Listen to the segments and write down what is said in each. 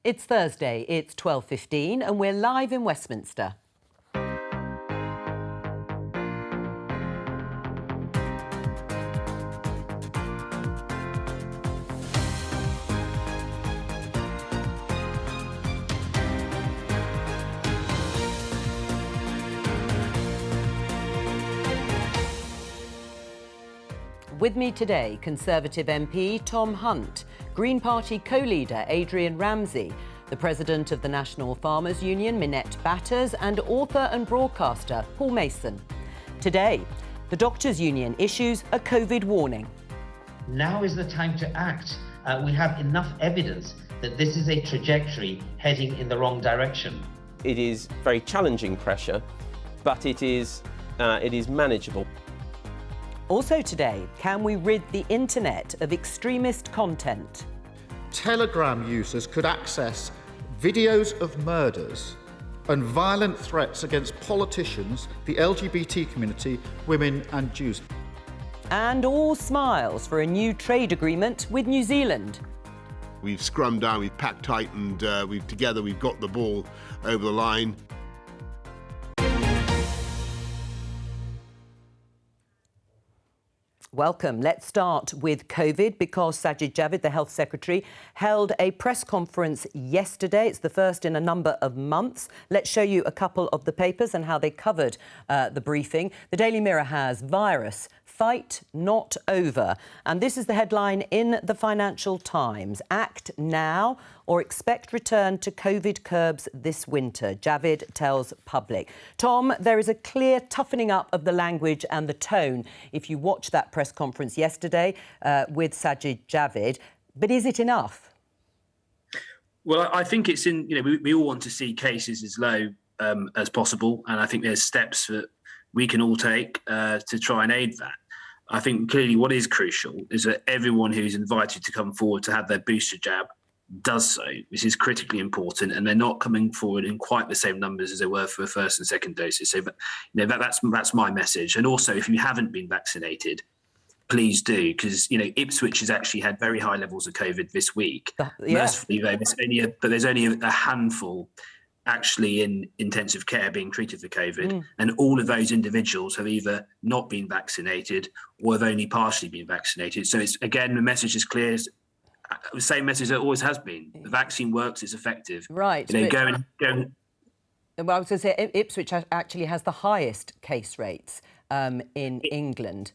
It's Thursday, it's 12:15 and we're live in Westminster. With me today, Conservative MP Tom Hunt, Green Party co-leader Adrian Ramsey, the President of the National Farmers Union Minette Batters and author and broadcaster Paul Mason. Today, the Doctors' Union issues a COVID warning. Now is the time to act. We have enough evidence that this is a trajectory heading in the wrong direction. It is very challenging pressure, but it is manageable. Also today, can we rid the internet of extremist content? Telegram users could access videos of murders and violent threats against politicians, the LGBT community, women and Jews. And all smiles for a new trade agreement with New Zealand. We've scrummed down, we've packed tight, and we've got the ball over the line. Welcome. Let's start with COVID because Sajid Javid, the Health Secretary, held a press conference yesterday. It's the first in a number of months. Let's show you a couple of the papers and how they covered the briefing. The Daily Mirror has virus, fight not over. And this is the headline in the Financial Times. Act now or expect return to COVID curbs this winter, Javid tells Public. Tom, there is a clear toughening up of the language and the tone if you watch that press conference yesterday with Sajid Javid. But is it enough? Well, I think it's in, we all want to see cases as low as possible. And I think there's steps that we can all take to try and aid that. I think clearly what is crucial is that everyone who's invited to come forward to have their booster jab does so. This is critically important, and they're not coming forward in quite the same numbers as they were for the first and second doses. So, but that's my message. And also, if you haven't been vaccinated, please do, because Ipswich has actually had very high levels of COVID this week. Mercifully, though, there's only a handful actually in intensive care being treated for COVID, and all of those individuals have either not been vaccinated or have only partially been vaccinated. So it's, again, the message is clear. The same message that always has been. The vaccine works, it's effective. Right. Go. Well, I was going to say, Ipswich actually has the highest case rates in England.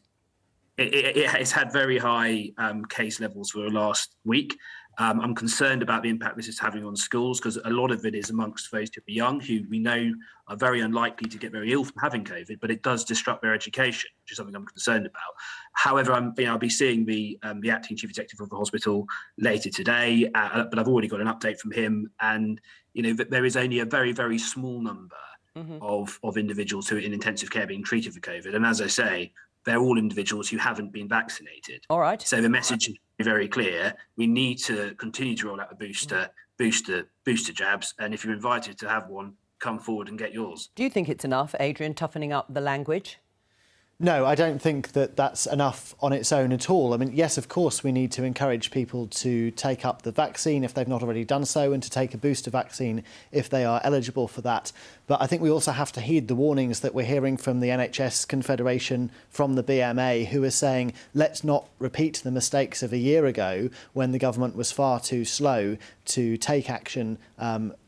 It's had very high case levels for the last week. I'm concerned about the impact this is having on schools, because a lot of it is amongst those who are young, who we know are very unlikely to get very ill from having COVID, but it does disrupt their education, which is something I'm concerned about. However, I'll be seeing the acting chief executive of the hospital later today, but I've already got an update from him, and there is only a very, very small number of individuals who are in intensive care being treated for COVID, and as I say, they're all individuals who haven't been vaccinated. All right. So the message is very clear. We need to continue to roll out the booster jabs. And if you're invited to have one, come forward and get yours. Do you think it's enough, Adrian, toughening up the language? No, I don't think that that's enough on its own at all. I mean, yes, of course, we need to encourage people to take up the vaccine if they've not already done so, and to take a booster vaccine if they are eligible for that. But I think we also have to heed the warnings that we're hearing from the NHS Confederation, from the BMA, who are saying, let's not repeat the mistakes of a year ago when the government was far too slow to take action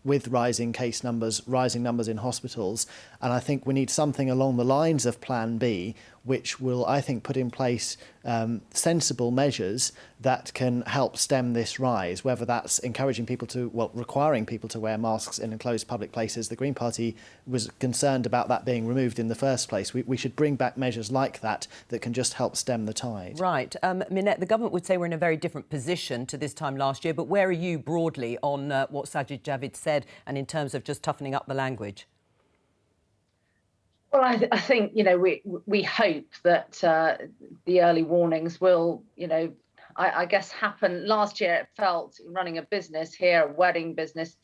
with rising case numbers, rising numbers in hospitals. And I think we need something along the lines of Plan B, which will, I think, put in place sensible measures that can help stem this rise, whether that's encouraging people to, requiring people to wear masks in enclosed public places. The Green Party was concerned about that being removed in the first place. We should bring back measures like that can just help stem the tide. Right. Minette, the government would say we're in a very different position to this time last year, but where are you broadly on what Sajid Javid said and in terms of just toughening up the language? Well, I think, we hope that the early warnings will, I guess happen. Last year, it felt, running a business here, a wedding business,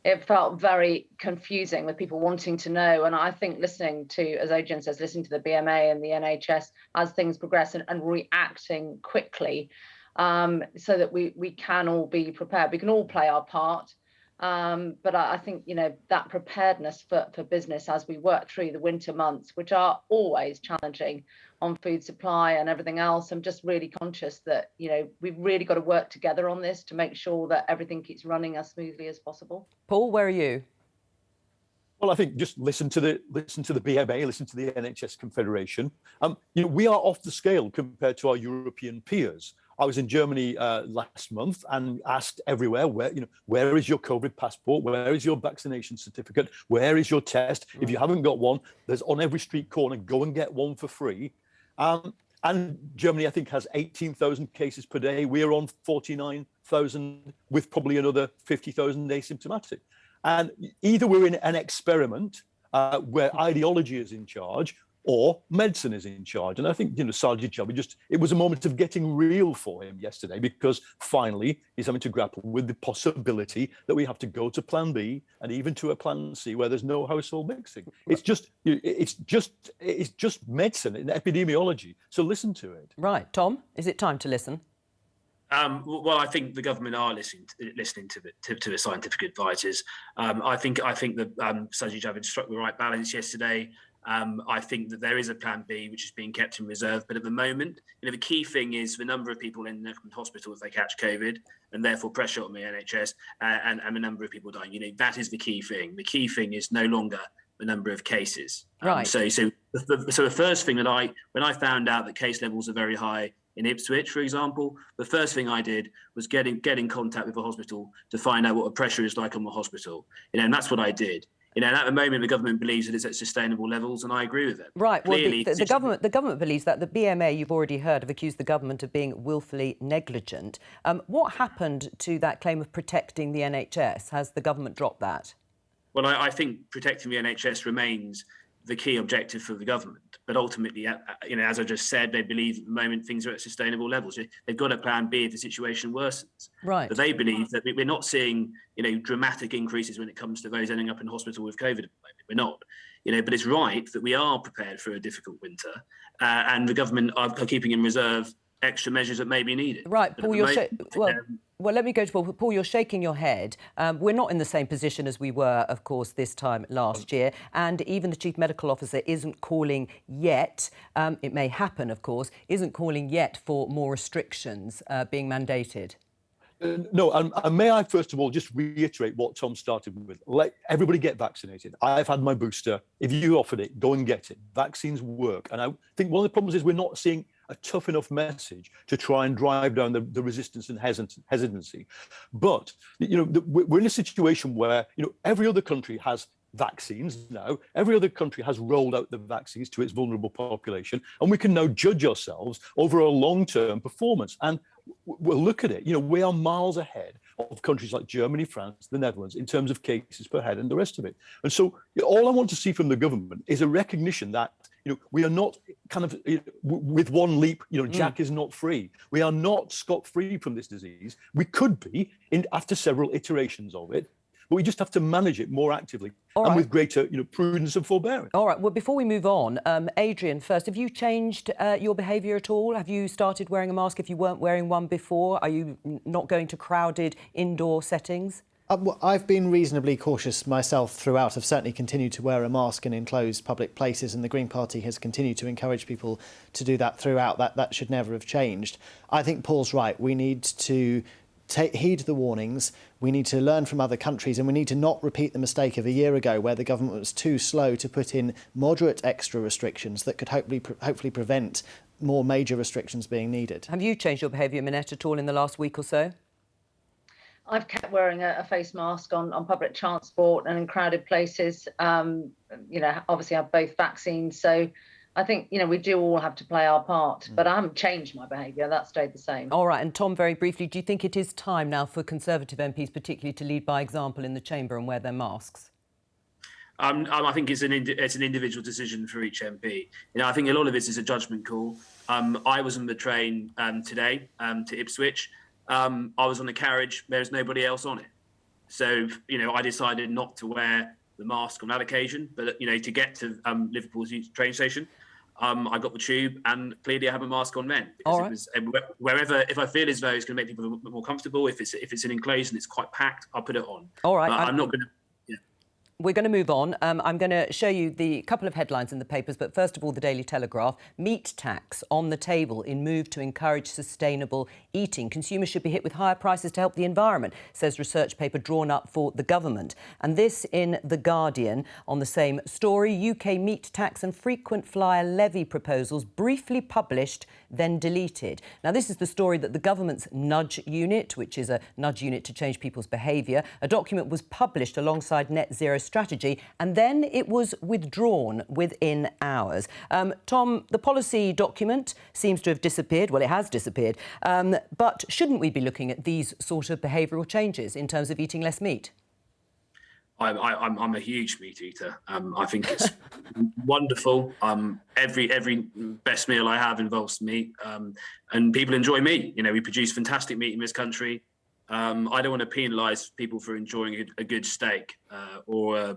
it felt very confusing with people wanting to know. And I think listening to, as Adrian says, listening to the BMA and the NHS as things progress and reacting quickly so that we can all be prepared. We can all play our part. But I think, that preparedness for business as we work through the winter months, which are always challenging on food supply and everything else, I'm just really conscious that, we've really got to work together on this to make sure that everything keeps running as smoothly as possible. Paul, where are you? Well, I think just listen to the BMA, listen to the NHS Confederation. We are off the scale compared to our European peers. I was in Germany last month and asked everywhere, where is your COVID passport? Where is your vaccination certificate? Where is your test? If you haven't got one, there's on every street corner, go and get one for free. And Germany, I think, has 18,000 cases per day. We're on 49,000 with probably another 50,000 asymptomatic. And either we're in an experiment where ideology is in charge, or medicine is in charge. And I think, Sajid Javid it was a moment of getting real for him yesterday, because finally he's having to grapple with the possibility that we have to go to plan B and even to a plan C where there's no household mixing. It's just medicine and epidemiology. So listen to it. Right. Tom, is it time to listen? Well, I think the government are listening to the scientific advisors. I think that Sajid Javid struck the right balance yesterday. I think that there is a plan B which is being kept in reserve, but at the moment, the key thing is the number of people in hospital if they catch COVID, and therefore pressure on the NHS and the number of people dying. That is the key thing. The key thing is no longer the number of cases. Right. So the first thing that when I found out that case levels are very high in Ipswich, for example, the first thing I did was get in contact with the hospital to find out what the pressure is like on the hospital. And that's what I did. And at the moment, the government believes that it's at sustainable levels, and I agree with it. Right. Clearly, well, the government believes that. The BMA, you've already heard, have accused the government of being willfully negligent. What happened to that claim of protecting the NHS? Has the government dropped that? Well, I think protecting the NHS remains the key objective for the government. But ultimately, as I just said, they believe at the moment things are at sustainable levels. They've got a plan B if the situation worsens. Right. But they believe that we're not seeing, dramatic increases when it comes to those ending up in hospital with COVID at the moment. We're not. But it's right that we are prepared for a difficult winter, and the government are keeping in reserve extra measures that may be needed. Right, Paul, well, let me go to Paul. Paul, you're shaking your head. We're not in the same position as we were, of course, this time last year. And even the Chief Medical Officer isn't calling yet, it may happen, of course, isn't calling yet for more restrictions being mandated. No, and may I first of all just reiterate what Tom started with. Let everybody get vaccinated. I've had my booster. If you offered it, go and get it. Vaccines work. And I think one of the problems is we're not seeing a tough enough message to try and drive down the resistance and hesitancy. But, we're in a situation where, every other country has vaccines now. Every other country has rolled out the vaccines to its vulnerable population. And we can now judge ourselves over a long-term performance. And we'll look at it. We are miles ahead of countries like Germany, France, the Netherlands in terms of cases per head and the rest of it. And so all I want to see from the government is a recognition that we are not kind of with one leap, Jack is not free. We are not scot-free from this disease. We could be after several iterations of it, but we just have to manage it more actively and with greater prudence and forbearance. All right. Well, before we move on, Adrian, first, have you changed your behaviour at all? Have you started wearing a mask if you weren't wearing one before? Are you not going to crowded indoor settings? I've been reasonably cautious myself throughout. I've certainly continued to wear a mask in enclosed public places, and the Green Party has continued to encourage people to do that throughout. That should never have changed. I think Paul's right. We need to heed the warnings. We need to learn from other countries, and we need to not repeat the mistake of a year ago where the government was too slow to put in moderate extra restrictions that could hopefully prevent more major restrictions being needed. Have you changed your behaviour, Minette, at all in the last week or so? I've kept wearing a face mask on public transport and in crowded places. Obviously I have both vaccines. So I think, we do all have to play our part, but I haven't changed my behaviour. That stayed the same. All right. And Tom, very briefly, do you think it is time now for Conservative MPs particularly to lead by example in the chamber and wear their masks? I think it's an individual decision for each MP. I think a lot of this is a judgment call. I was on the train today to Ipswich. I was on the carriage, there's nobody else on it. So, I decided not to wear the mask on that occasion, but, to get to Liverpool's train station, I got the tube, and clearly I have a mask on then. All right. It was, wherever, if I feel as though it's going to make people a bit more comfortable, if it's an enclosed and it's quite packed, I'll put it on. All right. But I'm not going to. We're going to move on. I'm going to show you the couple of headlines in the papers, but first of all, the Daily Telegraph. Meat tax on the table in move to encourage sustainable eating. Consumers should be hit with higher prices to help the environment, says research paper drawn up for the government. And this in The Guardian on the same story. UK meat tax and frequent flyer levy proposals briefly published, then deleted. Now, this is the story that the government's nudge unit, which is a nudge unit to change people's behaviour, a document was published alongside net zero strategy, and then it was withdrawn within hours. Tom, the policy document seems to have disappeared. Well, it has disappeared. But shouldn't we be looking at these sort of behavioural changes in terms of eating less meat? I'm a huge meat eater. I think it's wonderful. Every best meal I have involves meat, and people enjoy meat. You know, we produce fantastic meat in this country. I don't want to penalise people for enjoying a good steak or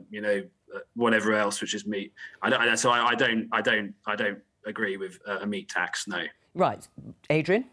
whatever else, which is meat. I don't agree with a meat tax. No. Right, Adrian.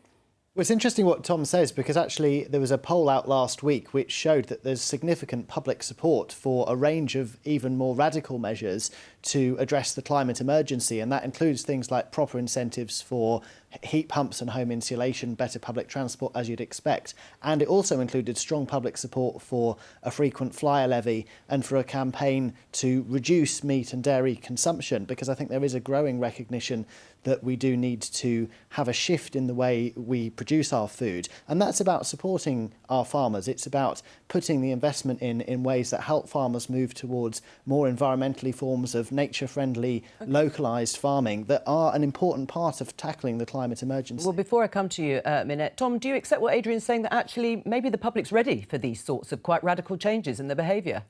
Well, it's interesting what Tom says, because actually there was a poll out last week which showed that there's significant public support for a range of even more radical measures to address the climate emergency, and that includes things like proper incentives for heat pumps and home insulation, better public transport, as you'd expect. And it also included strong public support for a frequent flyer levy and for a campaign to reduce meat and dairy consumption, because I think there is a growing recognition that we do need to have a shift in the way we produce our food. And that's about supporting our farmers. It's about putting the investment in ways that help farmers move towards more environmentally forms of nature-friendly, localised farming that are an important part of tackling the climate emergency. Well, before I come to you, Minette, Tom, do you accept what Adrian's saying, that actually maybe the public's ready for these sorts of quite radical changes in their behaviour?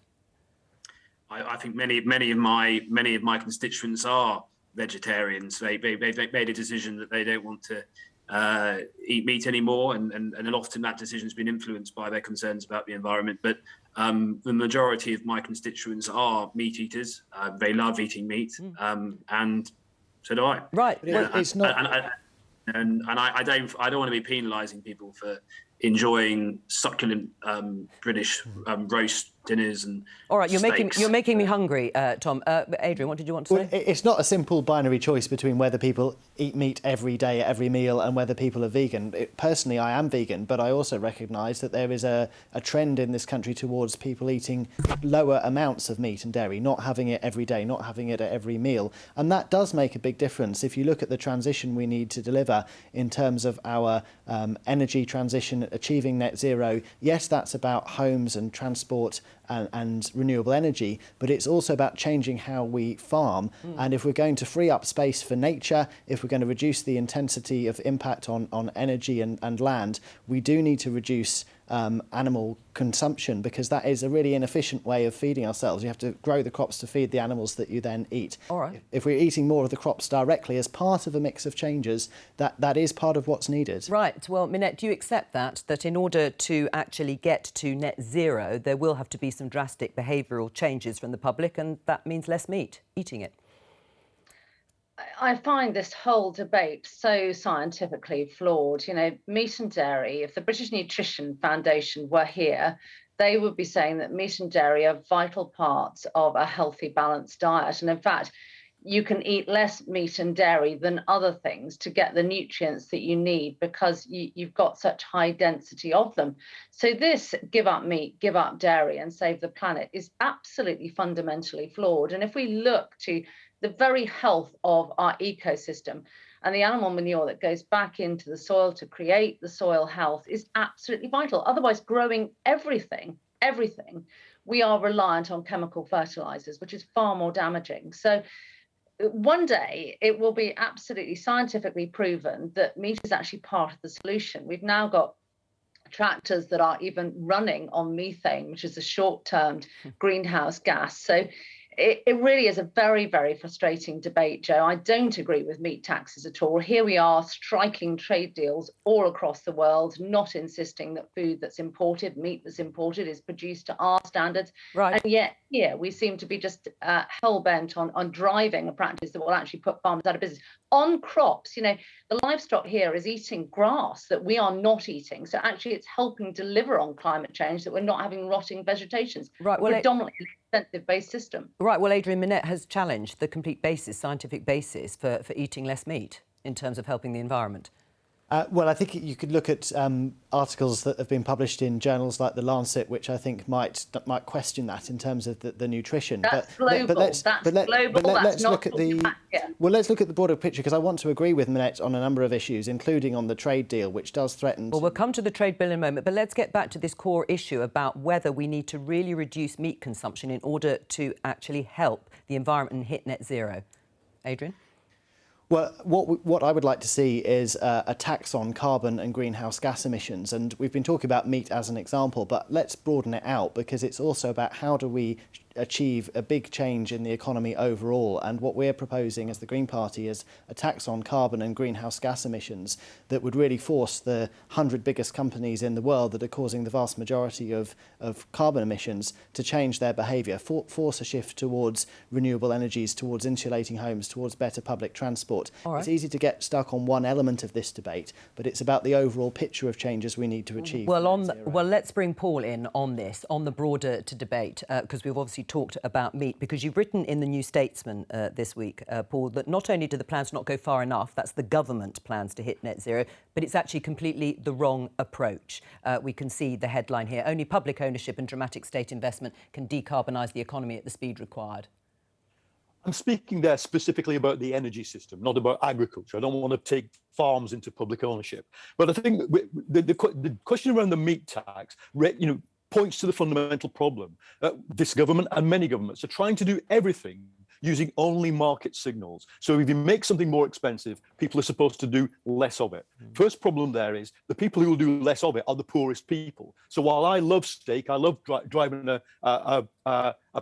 I think many of my constituents are vegetarians. They've made a decision that they don't want to eat meat anymore, and often that decision has been influenced by their concerns about the environment. But the majority of my constituents are meat eaters. They love eating meat, and so do I. Right, it's not. And I don't want to be penalising people for enjoying succulent British roast dinners and all right, steaks. you're making me hungry, Tom. Adrian, what did you want to say? It's not a simple binary choice between whether people eat meat every day at every meal and whether people are vegan. Personally, I am vegan, but I also recognise that there is a trend in this country towards people eating lower amounts of meat and dairy, not having it every day, not having it at every meal. And that does make a big difference. If you look at the transition we need to deliver in terms of our energy transition, achieving net zero, yes, that's about homes and transport and renewable energy, but it's also about changing how we farm. And if we're going to free up space for nature, if we're going to reduce the intensity of impact on energy and land, we do need to reduce animal consumption, because that is a really inefficient way of feeding ourselves. You have to grow the crops to feed the animals that you then eat. All right. If we're eating more of the crops directly as part of a mix of changes, that is part of what's needed. Right. Well, Minette, do you accept that in order to actually get to net zero, there will have to be some drastic behavioural changes from the public, and that means less meat, eating it? I find this whole debate so scientifically flawed. You know, meat and dairy, if the British Nutrition Foundation were here, they would be saying that meat and dairy are vital parts of a healthy, balanced diet. And in fact, you can eat less meat and dairy than other things to get the nutrients that you need, because you've got such high density of them. So this give up meat, give up dairy and save the planet is absolutely fundamentally flawed. And if we look to the very health of our ecosystem, and the animal manure that goes back into the soil to create the soil health is absolutely vital. Otherwise, growing everything, we are reliant on chemical fertilizers, which is far more damaging. So one day it will be absolutely scientifically proven that meat is actually part of the solution. We've now got tractors that are even running on methane, which is a short-term greenhouse gas. So it really is a very, very frustrating debate, Joe. I don't agree with meat taxes at all. Here we are striking trade deals all across the world, not insisting that food that's imported, meat that's imported, is produced to our standards. Right. And yet here we seem to be just hell-bent on driving a practice that will actually put farmers out of business. On crops, the livestock here is eating grass that we are not eating. So actually it's helping deliver on climate change, that we're not having rotting vegetations. Right. Well, predominantly incentive-based system. Right. Well, Adrian Minette has challenged the complete scientific basis for eating less meat in terms of helping the environment. Well, I think you could look at articles that have been published in journals like The Lancet, which I think might question that in terms of the nutrition. That's global. Let's look at the broader picture, because I want to agree with Minette on a number of issues, including on the trade deal, which does threaten. Well, we'll come to the trade bill in a moment, but let's get back to this core issue about whether we need to really reduce meat consumption in order to actually help the environment and hit net zero. Adrian? Well, what I would like to see is a tax on carbon and greenhouse gas emissions. And we've been talking about meat as an example, but let's broaden it out, because it's also about how do we achieve a big change in the economy overall. And what we're proposing as the Green Party is a tax on carbon and greenhouse gas emissions that would really force the 100 biggest companies in the world that are causing the vast majority of carbon emissions to change their behaviour, force a shift towards renewable energies, towards insulating homes, towards better public transport. Right. It's easy to get stuck on one element of this debate, but it's about the overall picture of changes we need to achieve. Well, let's bring Paul in on this, on the broader debate, because we've obviously talked about meat, because you've written in the New Statesman this week, Paul, that not only do the plans not go far enough, that's the government plans to hit net zero, but it's actually completely the wrong approach. We can see the headline here: only public ownership and dramatic state investment can decarbonise the economy at the speed required. I'm speaking there specifically about the energy system, not about agriculture. I don't want to take farms into public ownership. But I think the question around the meat tax, points to the fundamental problem. This government and many governments are trying to do everything using only market signals. So if you make something more expensive, people are supposed to do less of it. First problem there is the people who will do less of it are the poorest people. So while I love steak, I love driving a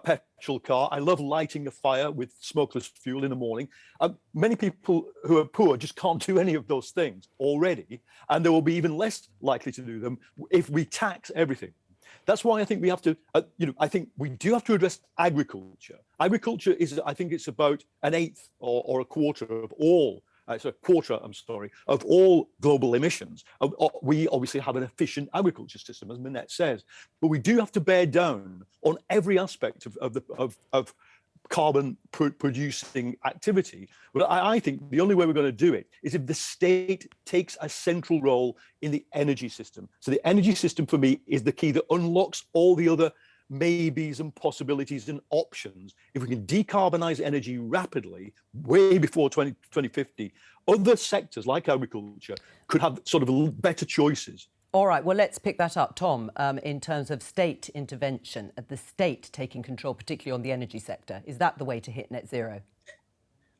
petrol car, I love lighting a fire with smokeless fuel in the morning, many people who are poor just can't do any of those things already, and they will be even less likely to do them if we tax everything. That's why I think we have to, I think we do have to address agriculture. Agriculture is, I think it's about an eighth or a quarter of all, of all global emissions. We obviously have an efficient agriculture system, as Minette says, but we do have to bear down on every aspect of carbon producing activity. But I think the only way we're going to do it is if the state takes a central role in the energy system. So the energy system for me is the key that unlocks all the other maybes and possibilities and options. If we can decarbonize energy rapidly, way before 2050, other sectors like agriculture could have sort of better choices. All right, well, let's pick that up, Tom, in terms of state intervention, the state taking control, particularly on the energy sector. Is that the way to hit net zero?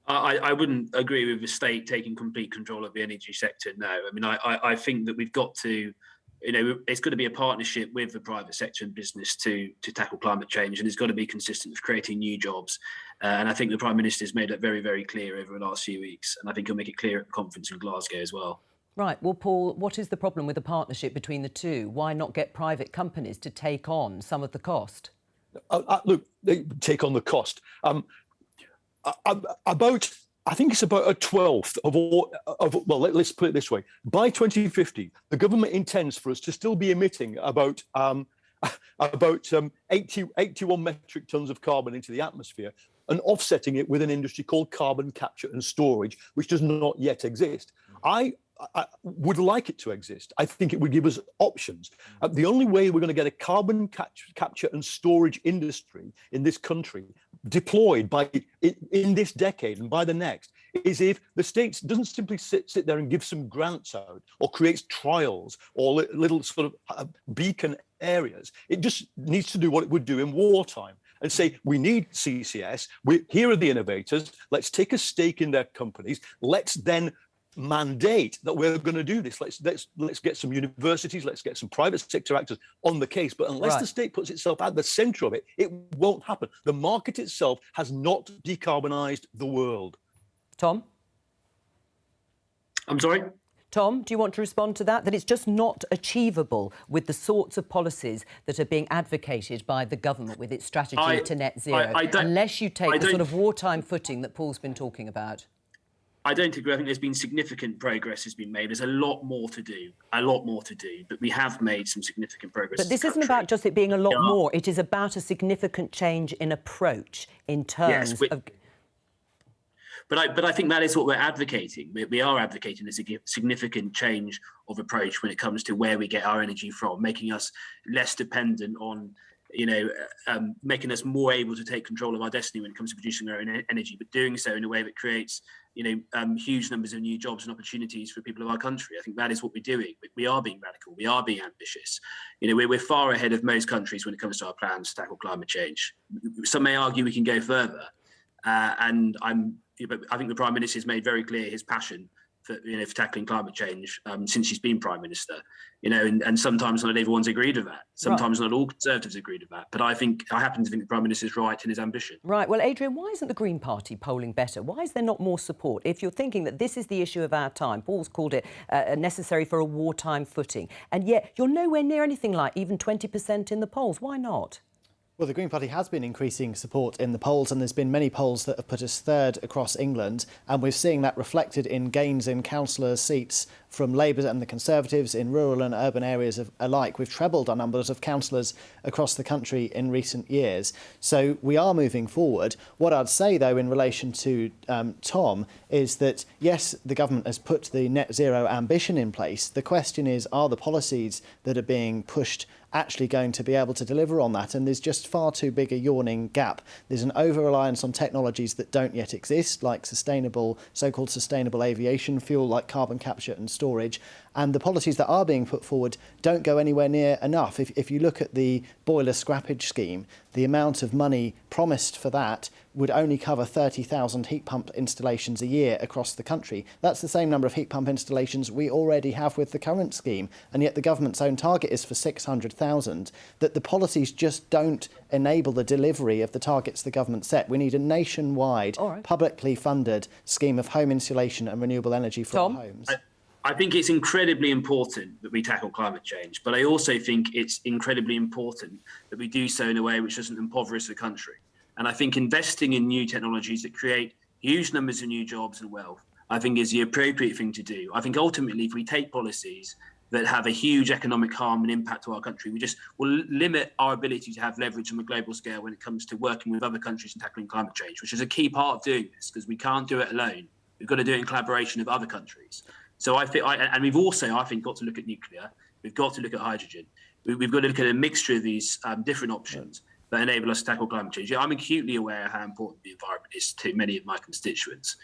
I wouldn't agree with the state taking complete control of the energy sector, no. I mean, I think that we've got to, it's got to be a partnership with the private sector and business to tackle climate change, and it's got to be consistent with creating new jobs. And I think the Prime Minister's made that very, very clear over the last few weeks, and I think he'll make it clear at the conference in Glasgow as well. Right. Well, Paul, what is the problem with the partnership between the two? Why not get private companies to take on some of the cost? Look, they take on the cost. I think it's about a 1/12 of all. Well, let's put it this way: by 2050, the government intends for us to still be emitting about 81 metric tons of carbon into the atmosphere, and offsetting it with an industry called carbon capture and storage, which does not yet exist. I would like it to exist. I think it would give us options. The only way we're going to get a carbon capture and storage industry in this country deployed in this decade and by the next is if the state doesn't simply sit there and give some grants out or creates trials or little sort of beacon areas. It just needs to do what it would do in wartime and say, we need CCS, here are the innovators, let's take a stake in their companies, let's then mandate that we're going to do this. Let's get some universities, let's get some private sector actors on the case. But unless the state puts itself at the centre of it, it won't happen. The market itself has not decarbonised the world. Tom? I'm sorry? Tom, do you want to respond to that? That it's just not achievable with the sorts of policies that are being advocated by the government with its strategy to net zero, unless you take the sort of wartime footing that Paul's been talking about? I don't agree. I think there's been significant progress has been made. There's a lot more to do, but we have made some significant progress. But this isn't about just it being a lot more. It is about a significant change in approach in terms of... But I think that is what we're advocating. We are advocating a significant change of approach when it comes to where we get our energy from, making us less dependent on, making us more able to take control of our destiny when it comes to producing our own energy, but doing so in a way that creates, huge numbers of new jobs and opportunities for people of our country. I think that is what we're doing. We are being radical. We are being ambitious. We're far ahead of most countries when it comes to our plans to tackle climate change. Some may argue we can go further, but I think the Prime Minister has made very clear his passion for tackling climate change since he's been Prime Minister. And sometimes not everyone's agreed with that. Sometimes not all Conservatives agreed with that. But I happen to think the Prime Minister is right in his ambition. Right. Well, Adrian, why isn't the Green Party polling better? Why is there not more support? If you're thinking that this is the issue of our time, Paul's called it necessary for a wartime footing, and yet you're nowhere near anything like even 20% in the polls. Why not? Well, the Green Party has been increasing support in the polls, and there's been many polls that have put us third across England, and we're seeing that reflected in gains in councillor seats from Labour and the Conservatives in rural and urban areas alike. We've trebled our numbers of councillors across the country in recent years. So we are moving forward. What I'd say, though, in relation to Tom, is that, yes, the government has put the net zero ambition in place. The question is, are the policies that are being pushed actually going to be able to deliver on that? And there's just far too big a yawning gap. There's an over-reliance on technologies that don't yet exist, like so-called sustainable aviation fuel, like carbon capture and storage. And the policies that are being put forward don't go anywhere near enough. If you look at the boiler scrappage scheme, the amount of money promised for that would only cover 30,000 heat pump installations a year across the country. That's the same number of heat pump installations we already have with the current scheme, and yet the government's own target is for 600,000. That the policies just don't enable the delivery of the targets the government set. We need a nationwide, publicly funded scheme of home insulation and renewable energy for our homes. I think it's incredibly important that we tackle climate change, but I also think it's incredibly important that we do so in a way which doesn't impoverish the country. And I think investing in new technologies that create huge numbers of new jobs and wealth, I think is the appropriate thing to do. I think ultimately, if we take policies that have a huge economic harm and impact to our country, we just will limit our ability to have leverage on a global scale when it comes to working with other countries and tackling climate change, which is a key part of doing this, because we can't do it alone. We've got to do it in collaboration with other countries. So and we've also, I think, got to look at nuclear. We've got to look at hydrogen. We've got to look at a mixture of these different options that enable us to tackle climate change. I'm acutely aware of how important the environment is to many of my constituents,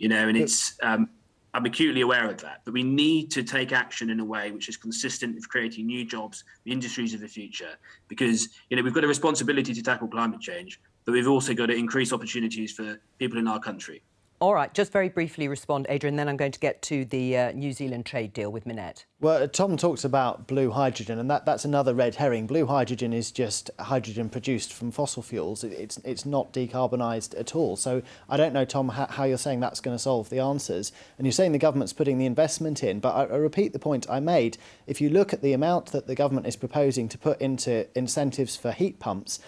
and it's I'm acutely aware of that. But we need to take action in a way which is consistent with creating new jobs, the industries of the future, because we've got a responsibility to tackle climate change, but we've also got to increase opportunities for people in our country. All right, just very briefly respond, Adrian, then I'm going to get to the New Zealand trade deal with Minette. Well, Tom talks about blue hydrogen, and that's another red herring. Blue hydrogen is just hydrogen produced from fossil fuels. It's not decarbonised at all. So I don't know, Tom, how you're saying that's going to solve the answers. And you're saying the government's putting the investment in, but I repeat the point I made. If you look at the amount that the government is proposing to put into incentives for heat pumps,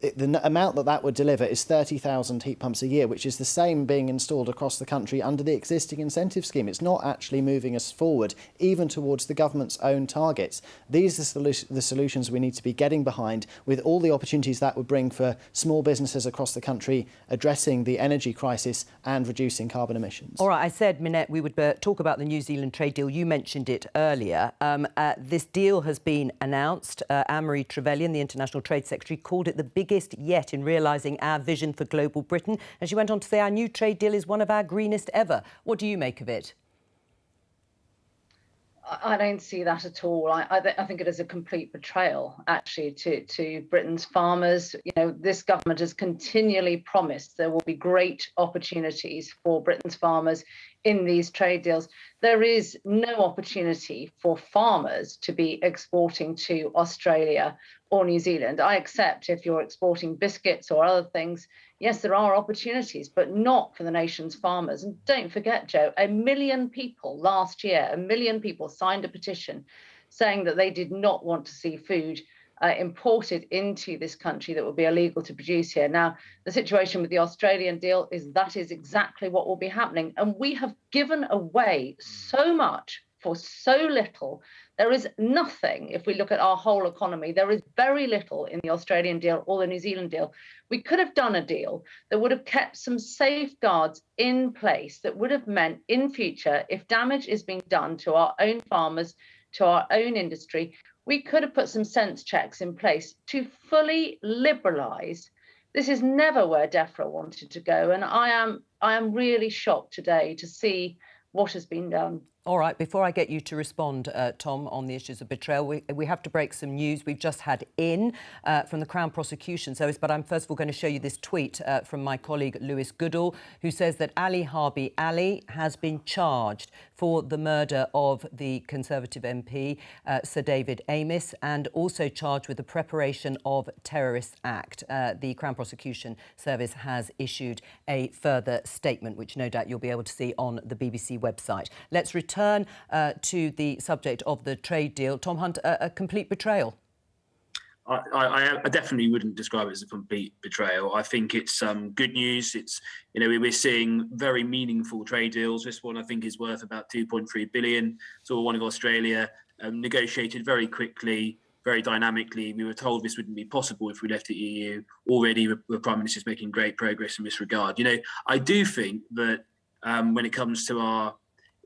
the amount that would deliver is 30,000 heat pumps a year, which is the same being installed across the country under the existing incentive scheme. It's not actually moving us forward, even towards the government's own targets. These are the solutions we need to be getting behind, with all the opportunities that would bring for small businesses across the country, addressing the energy crisis and reducing carbon emissions. All right, I said, Minette, we would talk about the New Zealand trade deal. You mentioned it earlier. This deal has been announced. Anne-Marie Trevelyan, the International Trade Secretary, called it the biggest yet in realising our vision for global Britain. And she went on to say our new trade deal is one of our greenest ever. What do you make of it? I don't see that at all. I think it is a complete betrayal, actually, to Britain's farmers. This government has continually promised there will be great opportunities for Britain's farmers in these trade deals. There is no opportunity for farmers to be exporting to Australia or New Zealand. I accept if you're exporting biscuits or other things, yes, there are opportunities, but not for the nation's farmers. And don't forget, Jo, 1 million people last year, 1 million people signed a petition saying that they did not want to see food imported into this country that would be illegal to produce here. Now, the situation with the Australian deal is that is exactly what will be happening. And we have given away so much for so little. There is nothing, if we look at our whole economy, there is very little in the Australian deal or the New Zealand deal. We could have done a deal that would have kept some safeguards in place that would have meant in future, if damage is being done to our own farmers, to our own industry, we could have put some sense checks in place to fully liberalise. This is never where DEFRA wanted to go. And I am really shocked today to see what has been done. All right, before I get you to respond, Tom, on the issues of betrayal, we have to break some news. We've just had in from the Crown Prosecution Service, but I'm first of all going to show you this tweet from my colleague Lewis Goodall, who says that Ali Harbi Ali has been charged for the murder of the Conservative MP, Sir David Amess, and also charged with the preparation of terrorist act. The Crown Prosecution Service has issued a further statement, which no doubt you'll be able to see on the BBC website. Let's return to the subject of the trade deal. Tom Hunt, a complete betrayal? I definitely wouldn't describe it as a complete betrayal. I think it's good news. It's, you know, we're seeing very meaningful trade deals. This one, I think, is worth about 2.3 billion. So one of Australia, negotiated very quickly, very dynamically. We were told this wouldn't be possible if we left the EU. Already, the Prime Minister's making great progress in this regard. You know, I do think that when it comes to our,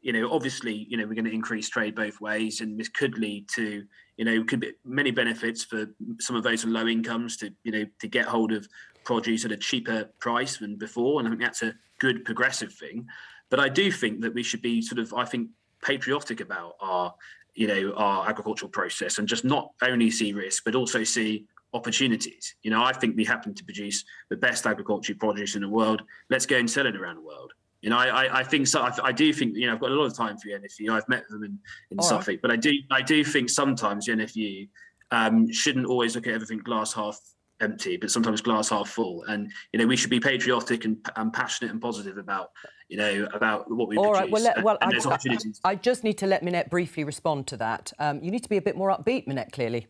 you know, obviously, you know, we're going to increase trade both ways, and this could lead to, you know, could be many benefits for some of those on low incomes to, you know, to get hold of produce at a cheaper price than before. And I think that's a good progressive thing. But I do think that we should be sort of, I think, patriotic about our, you know, our agricultural process, and just not only see risk, but also see opportunities. You know, I think we happen to produce the best agricultural produce in the world. Let's go and sell it around the world. You know, I think so. I do think, you know, I've got a lot of time for the NFU. I've met them in Suffolk, but I do think sometimes the NFU shouldn't always look at everything glass half empty, but sometimes glass half full. And, you know, we should be patriotic and passionate and positive about, you know, about what we produce. Right, well, and there's opportunities. I just need to let Minette briefly respond to that. You need to be a bit more upbeat, Minette, clearly.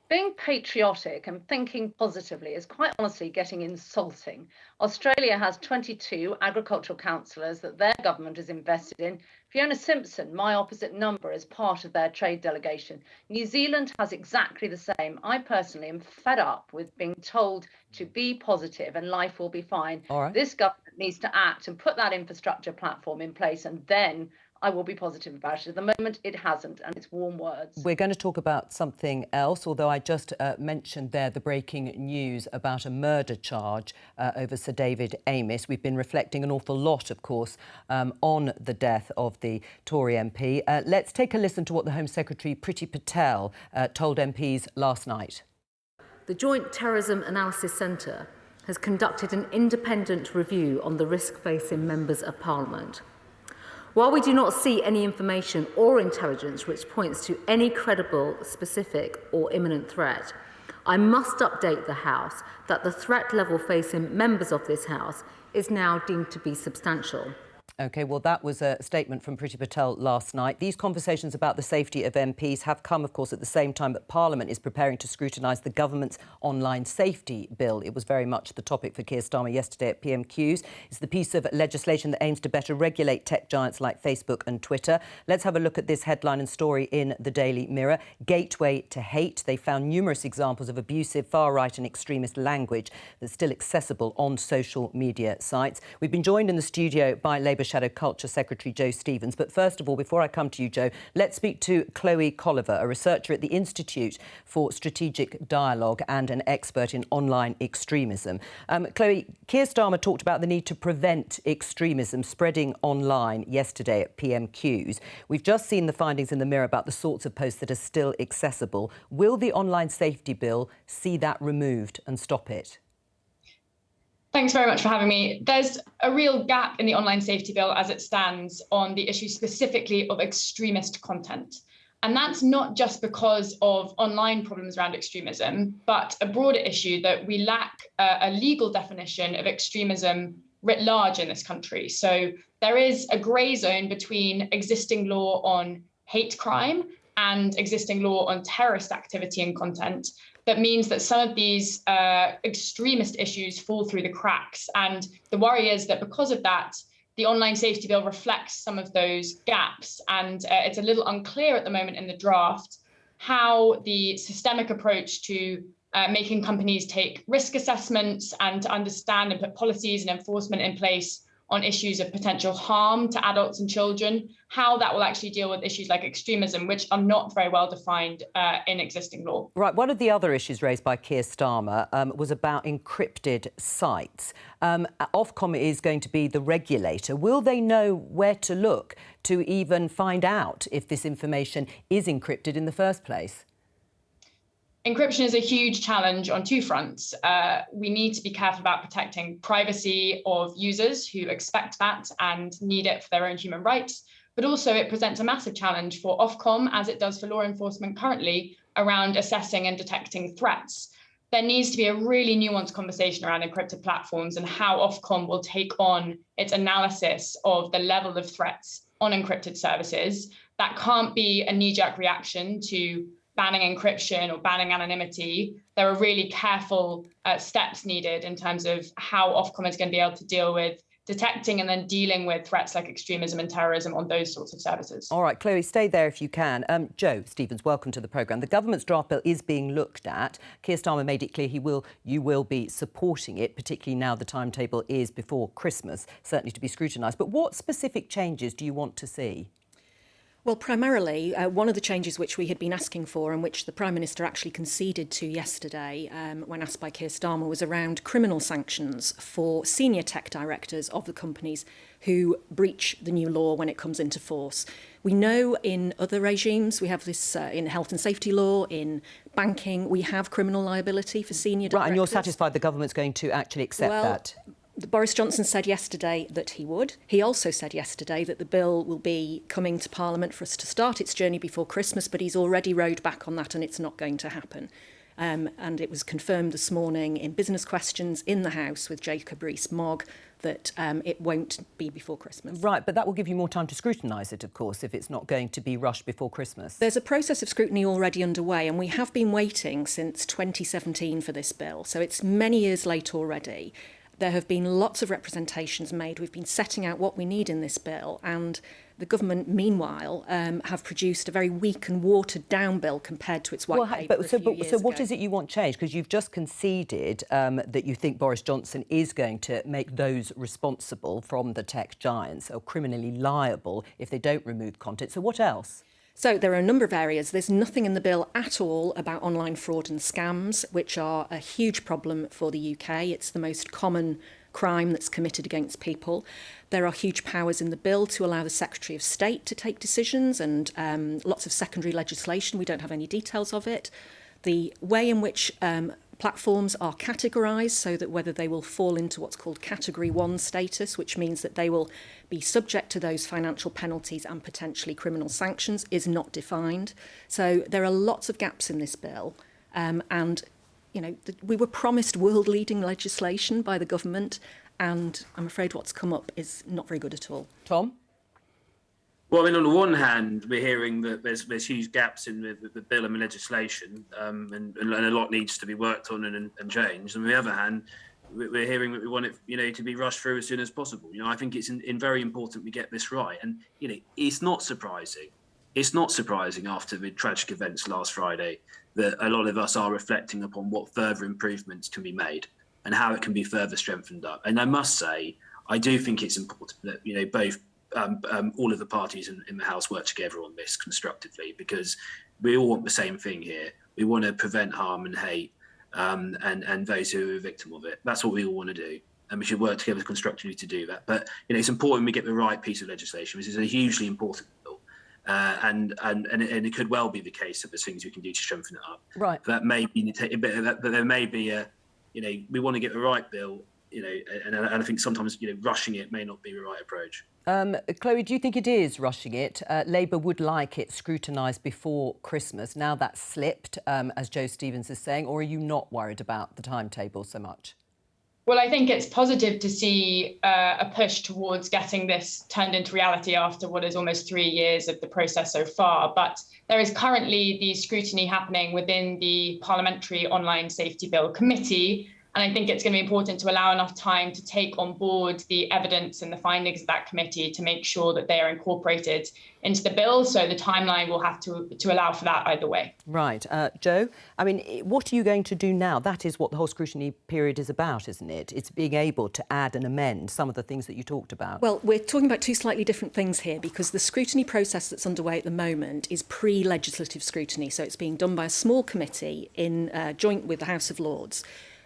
Being patriotic and thinking positively is quite honestly getting insulting. Australia has 22 agricultural councillors that their government is invested in. Fiona Simpson, my opposite number, is part of their trade delegation. New Zealand has exactly the same. I personally am fed up with being told to be positive and life will be fine. This government needs to act and put that infrastructure platform in place, and then I will be positive about it. At the moment, it hasn't, and it's warm words. We're going to talk about something else, although I just mentioned there the breaking news about a murder charge over Sir David Amess. We've been reflecting an awful lot, of course, on the death of the Tory MP. Let's take a listen to what the Home Secretary, Priti Patel, told MPs last night. The Joint Terrorism Analysis Centre has conducted an independent review on the risk facing members of Parliament. While we do not see any information or intelligence which points to any credible, specific or imminent threat, I must update the House that the threat level facing members of this House is now deemed to be substantial. OK, well, that was a statement from Priti Patel last night. These conversations about the safety of MPs have come, of course, at the same time that Parliament is preparing to scrutinise the government's online safety bill. It was very much the topic for Keir Starmer yesterday at PMQs. It's the piece of legislation that aims to better regulate tech giants like Facebook and Twitter. Let's have a look at this headline and story in the Daily Mirror. Gateway to hate. They found numerous examples of abusive, far-right and extremist language that's still accessible on social media sites. We've been joined in the studio by Labour Shadow Culture Secretary Jo Stevens. But first of all, before I come to you, Jo, let's speak to Chloe Colliver, a researcher at the Institute for Strategic Dialogue and an expert in online extremism. Chloe, Keir Starmer talked about the need to prevent extremism spreading online yesterday at PMQs. We've just seen the findings in the Mirror about the sorts of posts that are still accessible. Will the online safety bill see that removed and stop it? Thanks very much for having me. There's a real gap in the online safety bill as it stands on the issue specifically of extremist content. And that's not just because of online problems around extremism, but a broader issue that we lack a legal definition of extremism writ large in this country. So there is a grey zone between existing law on hate crime and existing law on terrorist activity and content. That means that some of these extremist issues fall through the cracks. And the worry is that because of that, the online safety bill reflects some of those gaps. And it's a little unclear at the moment in the draft how the systemic approach to making companies take risk assessments and to understand and put policies and enforcement in place on issues of potential harm to adults and children, how that will actually deal with issues like extremism, which are not very well defined in existing law. Right, one of the other issues raised by Keir Starmer was about encrypted sites. Ofcom is going to be the regulator. Will they know where to look to even find out if this information is encrypted in the first place? Encryption is a huge challenge on two fronts. We need to be careful about protecting privacy of users who expect that and need it for their own human rights, but also it presents a massive challenge for Ofcom, as it does for law enforcement currently, around assessing and detecting threats. There needs to be a really nuanced conversation around encrypted platforms and how Ofcom will take on its analysis of the level of threats on encrypted services. That can't be a knee-jerk reaction to banning encryption or banning anonymity. There are really careful steps needed in terms of how Ofcom is going to be able to deal with detecting and then dealing with threats like extremism and terrorism on those sorts of services. All right, Chloe, stay there if you can. Jo Stevens, welcome to the programme. The government's draft bill is being looked at. Keir Starmer made it clear you will be supporting it, particularly now the timetable is before Christmas, certainly to be scrutinised. But what specific changes do you want to see? Well, primarily, one of the changes which we had been asking for and which the Prime Minister actually conceded to yesterday when asked by Keir Starmer was around criminal sanctions for senior tech directors of the companies who breach the new law when it comes into force. We know in other regimes, we have this in health and safety law, in banking, we have criminal liability for senior directors. Right, and you're satisfied the government's going to actually accept that? Boris Johnson said yesterday that he would. He also said yesterday that the bill will be coming to Parliament for us to start its journey before Christmas, but he's already rowed back on that and it's not going to happen. And it was confirmed this morning in business questions in the House with Jacob Rees-Mogg that it won't be before Christmas. Right, but that will give you more time to scrutinise it, of course, if it's not going to be rushed before Christmas. There's a process of scrutiny already underway, and we have been waiting since 2017 for this bill, so it's many years late already. There have been lots of representations made. We've been setting out what we need in this bill, and the government, meanwhile, have produced a very weak and watered-down bill compared to its white paper So what is it you want changed? Because you've just conceded that you think Boris Johnson is going to make those responsible from the tech giants or criminally liable if they don't remove content. So what else? So there are a number of areas. There's nothing in the bill at all about online fraud and scams, which are a huge problem for the UK. It's the most common crime that's committed against people. There are huge powers in the bill to allow the Secretary of State to take decisions and lots of secondary legislation. We don't have any details of it. The way in which platforms are categorised so that whether they will fall into what's called Category 1 status, which means that they will be subject to those financial penalties and potentially criminal sanctions, is not defined. So there are lots of gaps in this bill. And, you know, we were promised world-leading legislation by the government, and I'm afraid what's come up is not very good at all. Tom? Well, I mean, on the one hand, we're hearing that there's huge gaps in the bill and the legislation, and a lot needs to be worked on and changed. On the other hand, we're hearing that we want it, you know, to be rushed through as soon as possible. You know, I think it's very important we get this right. And, you know, it's not surprising. It's not surprising after the tragic events last Friday that a lot of us are reflecting upon what further improvements can be made and how it can be further strengthened up. And I must say, I do think it's important that, you know, both all of the parties in the House work together on this constructively, because we all want the same thing here. We want to prevent harm and hate and those who are a victim of it. That's what we all want to do. And we should work together constructively to do that. But, you know, it's important we get the right piece of legislation. This is a hugely important bill. And it could well be the case that there's things we can do to strengthen it up. Right. That may be, but there may be a, you know, we want to get the right bill and I think sometimes rushing it may not be the right approach. Chloe, do you think it is rushing it? Labour would like it scrutinised before Christmas. Now that's slipped, as Jo Stevens is saying, or are you not worried about the timetable so much? Well, I think it's positive to see a push towards getting this turned into reality after what is almost 3 years of the process so far. But there is currently the scrutiny happening within the Parliamentary Online Safety Bill Committee. And I think it's going to be important to allow enough time to take on board the evidence and the findings of that committee to make sure that they are incorporated into the bill. So the timeline will have to allow for that either way. Right. Jo, I mean, what are you going to do now? That is what the whole scrutiny period is about, isn't it? It's being able to add and amend some of the things that you talked about. Well, we're talking about two slightly different things here, because the scrutiny process that's underway at the moment is pre-legislative scrutiny. So it's being done by a small committee in joint with the House of Lords.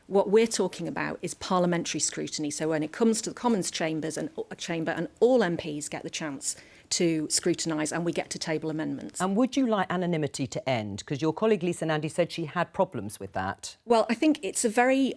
What we're talking about is parliamentary scrutiny. So when it comes to the Commons chamber and all MPs get the chance to scrutinise and we get to table amendments. And would you like anonymity to end? Because your colleague Lisa Nandy said she had problems with that. Well, I think it's a very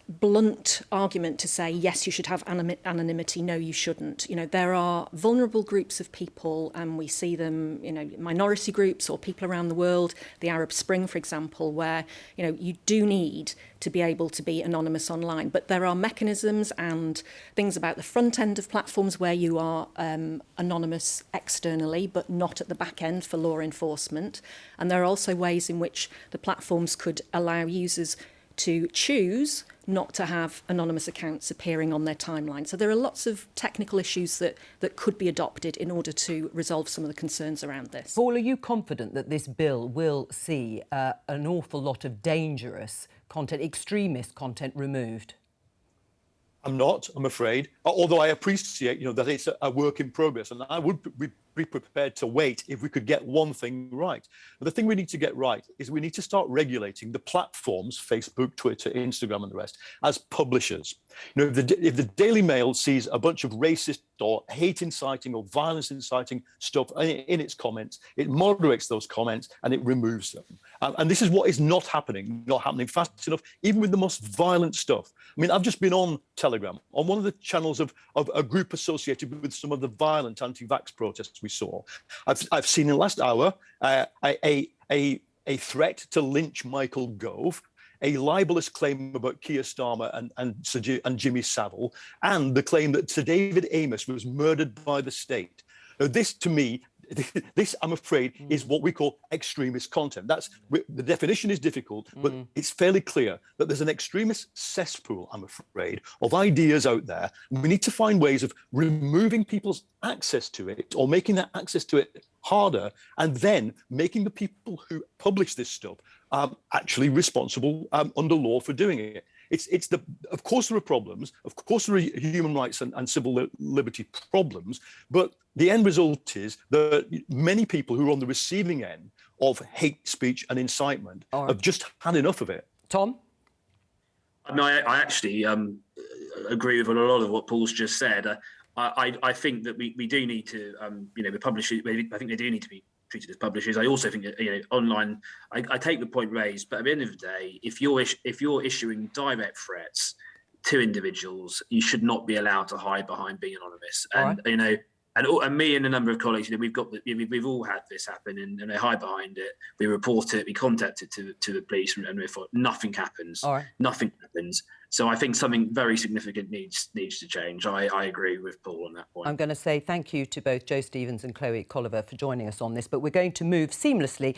blunt argument to say, yes, you should have anonymity, no, you shouldn't. There are vulnerable groups of people, and we see them, minority groups or people around the world, the Arab Spring, for example, where, you do need to be able to be anonymous online. But there are mechanisms and things about the front end of platforms where you are anonymous externally, but not at the back end for law enforcement. And there are also ways in which the platforms could allow users to choose not to have anonymous accounts appearing on their timeline. So there are lots of technical issues that could be adopted in order to resolve some of the concerns around this. Paul, are you confident that this bill will see an awful lot of dangerous content, extremist content removed? I'm not, I'm afraid, although I appreciate, that it's a work in progress, and I would be prepared to wait if we could get one thing right. But the thing we need to get right is we need to start regulating the platforms, Facebook, Twitter, Instagram, and the rest, as publishers. If the Daily Mail sees a bunch of racist or hate inciting or violence inciting stuff in its comments, it moderates those comments and it removes them. And this is what is not happening fast enough, even with the most violent stuff. I mean, I've just been on Telegram, on one of the channels of a group associated with some of the violent anti-vax protests we saw. I've seen in the last hour a threat to lynch Michael Gove, a libelous claim about Keir Starmer and Jimmy Savile, and the claim that Sir David Amess was murdered by the state. Now, this, to me, I'm afraid, is what we call extremist content. The definition is difficult, but it's fairly clear that there's an extremist cesspool, I'm afraid, of ideas out there. We need to find ways of removing people's access to it or making that access to it harder, and then making the people who publish this stuff actually responsible under law for doing it. Of course there are problems, of course there are human rights and civil liberty problems, but the end result is that many people who are on the receiving end of hate speech and incitement have just had enough of it. Tom? I actually agree with a lot of what Paul's just said. I think that we do need to, the publishers, I think they do need to be treated as publishers. I also think that, online, I take the point raised, but at the end of the day, if you're issuing direct threats to individuals, you should not be allowed to hide behind being anonymous. And and me and a number of colleagues, we've all had this happen, and they hide behind it. We report it, we contact it to the police, and nothing happens. Nothing happens. So I think something very significant needs to change. I agree with Paul on that point. I'm going to say thank you to both Jo Stevens and Chloe Colliver for joining us on this, but we're going to move seamlessly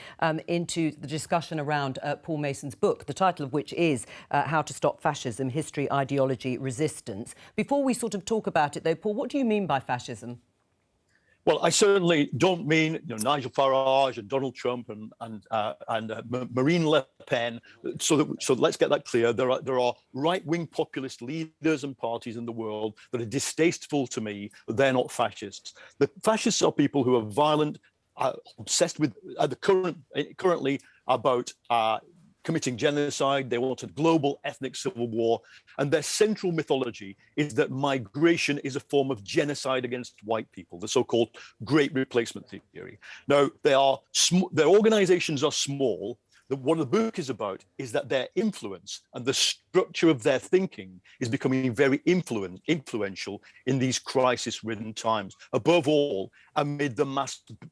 into the discussion around Paul Mason's book, the title of which is How to Stop Fascism, History, Ideology, Resistance. Before we sort of talk about it, though, Paul, what do you mean by fascism? Well, I certainly don't mean Nigel Farage and Donald Trump and Marine Le Pen. So let's get that clear. There are right-wing populist leaders and parties in the world that are distasteful to me. They're not fascists. The fascists are people who are violent, obsessed with currently about committing genocide. They want a global ethnic civil war. And their central mythology is that migration is a form of genocide against white people, the so-called Great Replacement theory. Now, their organizations are small. What the book is about is that their influence and the structure of their thinking is becoming very influential in these crisis-ridden times, above all, amid the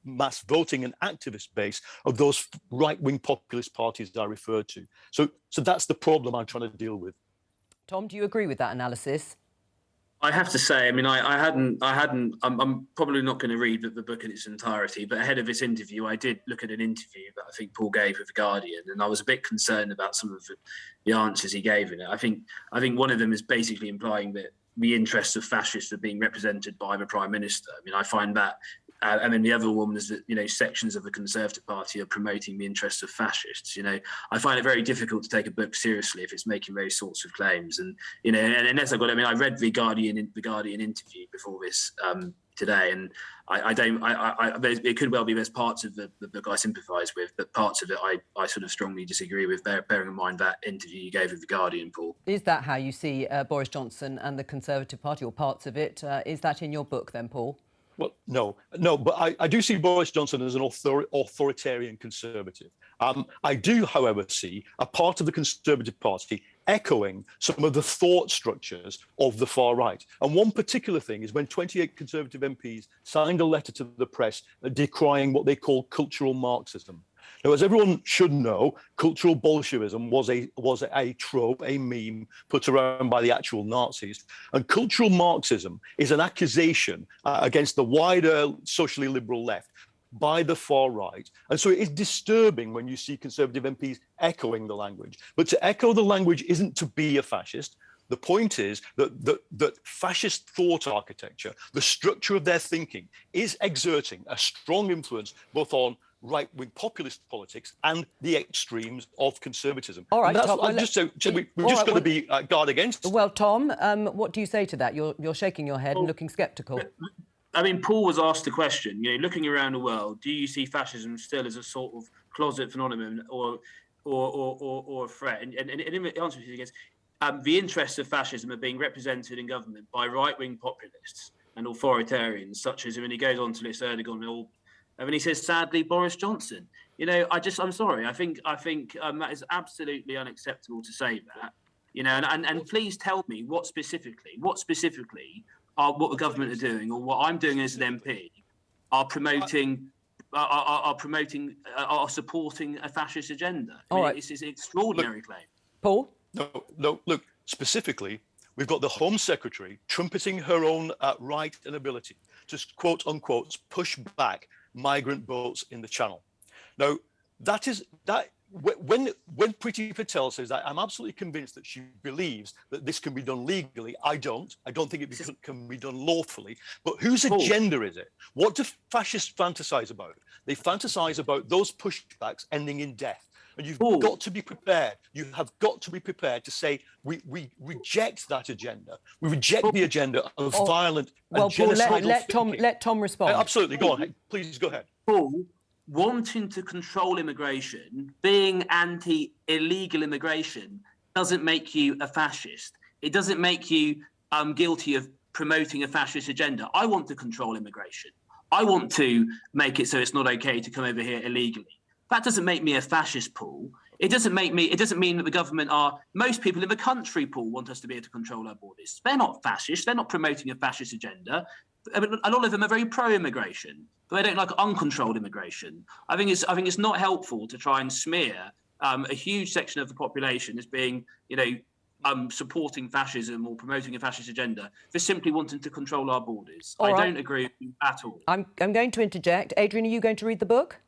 mass voting and activist base of those right-wing populist parties I referred to. So that's the problem I'm trying to deal with. Tom, do you agree with that analysis? I have to say, I mean, I'm probably not going to read the book in its entirety, but ahead of this interview, I did look at an interview that I think Paul gave with The Guardian, and I was a bit concerned about some of the answers he gave in it. I think one of them is basically implying that the interests of fascists are being represented by the Prime Minister. I mean, I find that, and then the other one is that, you know, sections of the Conservative Party are promoting the interests of fascists. You know, I find it very difficult to take a book seriously if it's making those sorts of claims. And, you know, and unless I read the Guardian interview before this today, and it could well be there's parts of the book I sympathise with, but parts of it I sort of strongly disagree with, bearing in mind that interview you gave with The Guardian, Paul. Is that how you see Boris Johnson and the Conservative Party, or parts of it? Is that in your book then, Paul? Well, no, but I do see Boris Johnson as an authoritarian conservative. I do, however, see a part of the Conservative Party echoing some of the thought structures of the far right. And one particular thing is when 28 Conservative MPs signed a letter to the press decrying what they call cultural Marxism. Now, as everyone should know, cultural Bolshevism was a trope, a meme put around by the actual Nazis. And cultural Marxism is an accusation against the wider socially liberal left by the far right. And so it is disturbing when you see Conservative MPs echoing the language. But to echo the language isn't to be a fascist. The point is that fascist thought architecture, the structure of their thinking, is exerting a strong influence both on right-wing populist politics and the extremes of conservatism. All right, Tom, we've just got to be guard against. Well, Tom, what do you say to that? You're shaking your head and looking sceptical. I mean, Paul was asked the question, you know, looking around the world, do you see fascism still as a sort of closet phenomenon or a threat? And the answer is the interests of fascism are being represented in government by right-wing populists and authoritarians, such as, when he goes on to list Erdogan, and he says, sadly, Boris Johnson. You know, I'm sorry. I think that is absolutely unacceptable to say that. You know, and please tell me what specifically what the government are doing, or what I'm doing as an MP, are supporting a fascist agenda. I mean, it's an extraordinary claim. Paul? No. Look, specifically, we've got the Home Secretary trumpeting her own right and ability to, quote unquote, push back migrant boats in the Channel. Now, when Priti Patel says that, I'm absolutely convinced that she believes that this can be done legally. I don't think it can be done lawfully. But whose agenda is it? What do fascists fantasize about? They fantasize about those pushbacks ending in death. And you've got to be prepared. You have got to be prepared to say, we reject that agenda. We reject the agenda of violent and genocidal thinking. Let Tom respond. Absolutely. Go on. Please go ahead. Paul, wanting to control immigration, being anti-illegal immigration, doesn't make you a fascist. It doesn't make you guilty of promoting a fascist agenda. I want to control immigration. I want to make it so it's not okay to come over here illegally. That doesn't make me a fascist, Paul. It doesn't mean that the government most people in the country, Paul, want us to be able to control our borders. They're not fascist. They're not promoting a fascist agenda. I mean, a lot of them are very pro-immigration, but they don't like uncontrolled immigration. I think it's not helpful to try and smear a huge section of the population as being, you know, supporting fascism or promoting a fascist agenda for simply wanting to control our borders. I don't agree with you at all. I'm going to interject. Adrian, are you going to read the book?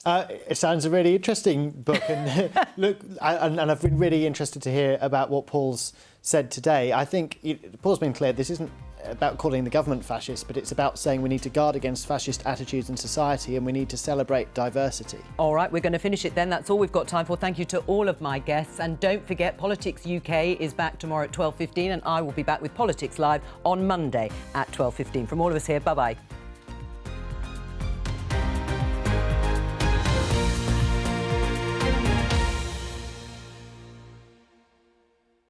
It sounds a really interesting book, and look, and I've been really interested to hear about what Paul's said today. I think Paul's been clear. This isn't about calling the government fascist, but it's about saying we need to guard against fascist attitudes in society, and we need to celebrate diversity. All right, we're going to finish it then. That's all we've got time for. Thank you to all of my guests, and don't forget, Politics UK is back tomorrow at 12:15, and I will be back with Politics Live on Monday at 12:15. From all of us here, bye-bye.